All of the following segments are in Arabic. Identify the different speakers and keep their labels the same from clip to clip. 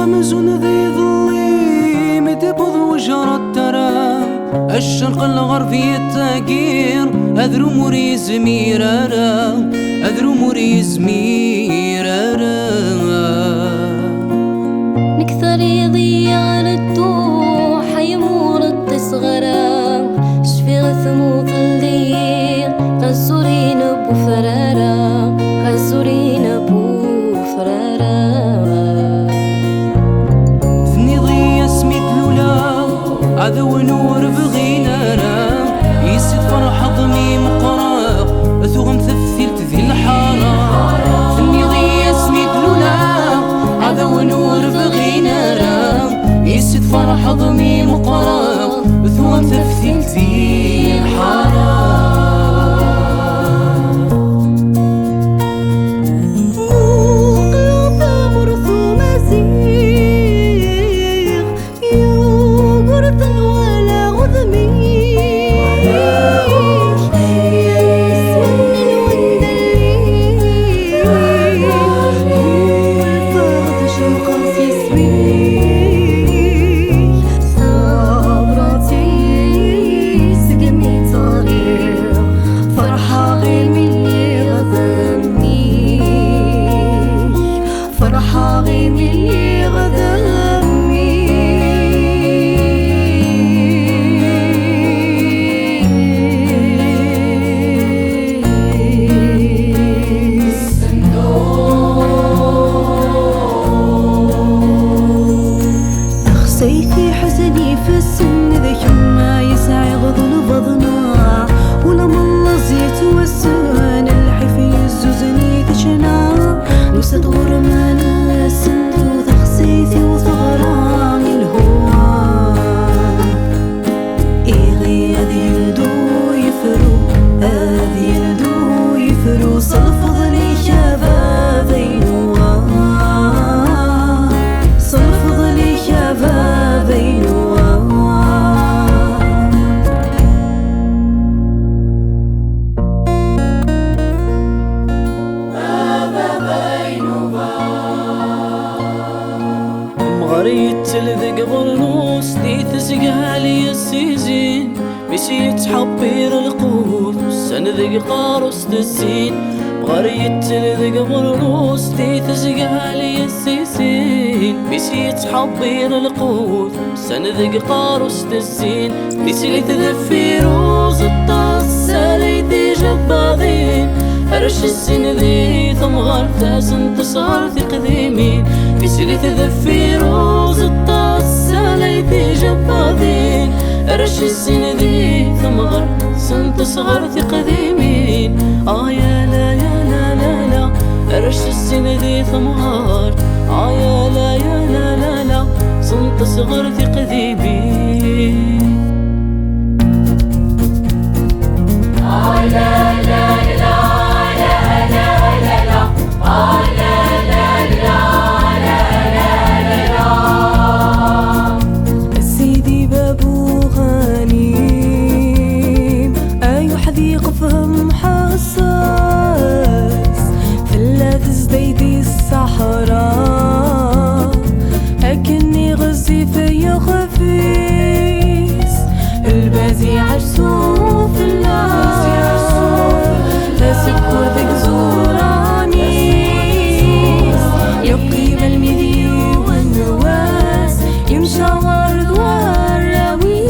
Speaker 1: غمزون ذي ظلي متبض وجرى الترى الشرق الغربي التاقير أذرو مريز ميرارا أذرو مريز ميرارا
Speaker 2: نكثر يضيع الدوح يمور التصغرا شفي غثموط الليل غزورين أبو فرارا غزورين أبو فرارا
Speaker 1: ثني ضي سميت لولا عذو نور بغينا را يسد فرح ضمي مقرا ثوغم ثفثلت ذي الحارة ثني ضي سميت لولا عذو نور بغينا را يسد فرح ضمي مقرا ثوغم ثفثلت ذي الحارة
Speaker 3: سيفي حزني في السن ذاك ما يسعي غضن بضنا ولما الله زيت والسن الحفي الزوزني تشنا نسد غرمان السندو ذخ سيفي وثغران الهوان إيغي هذي يلدو يفرو هذي يلدو يفرو صلف ظلي شبابي صلف ظلي شبابي
Speaker 1: مغريت تلذق برنوس دي تسقها لي السيزين بيسي تحبير القوت سنذق قاروس الزين مغريت تلذق برنوس دي تسقها لي السيزين بيسي تحبير القوت سنذق قاروس الزين بيسي تذفي روز الطاس ساليتي جباضين هرش السن ذي ثم غرتاس انت صارتي قديمين بيسي تذفي روز الطاس ساليتي جباضين هرش السن ذي ثم غرتاس انت صغرتي قديمين يا لا يا لا لا لا هرش السن ذي ثم غرت يا لا يا لا لا لا صنت صغرتي قديمين
Speaker 4: لا لا لا
Speaker 3: سيدي بابو غنيم أي حذيق فهم حساس ثلاث زديدي الصحراء أكني غزي في خفيس البازي عرسو في الناس لاسك وردك زورانيس يقيم المذي والنواس يمشى ورد والراويس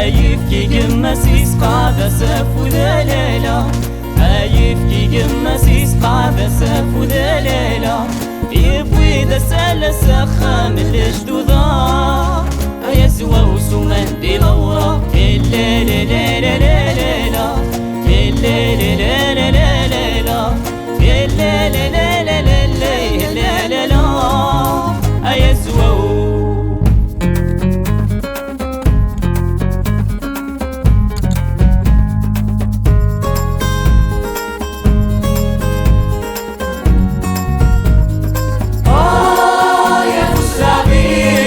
Speaker 5: يبكي قمسيس قاعدة سف ودليلة يبكي قمسيس قاعدة سف ودليلة يبوي دسالة سخام الجدوذا يسوى وسومان دي لورا الليل ليل ليل الليل ليل ليل الليل ليل يسوى
Speaker 4: يا مستعبين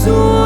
Speaker 3: سوى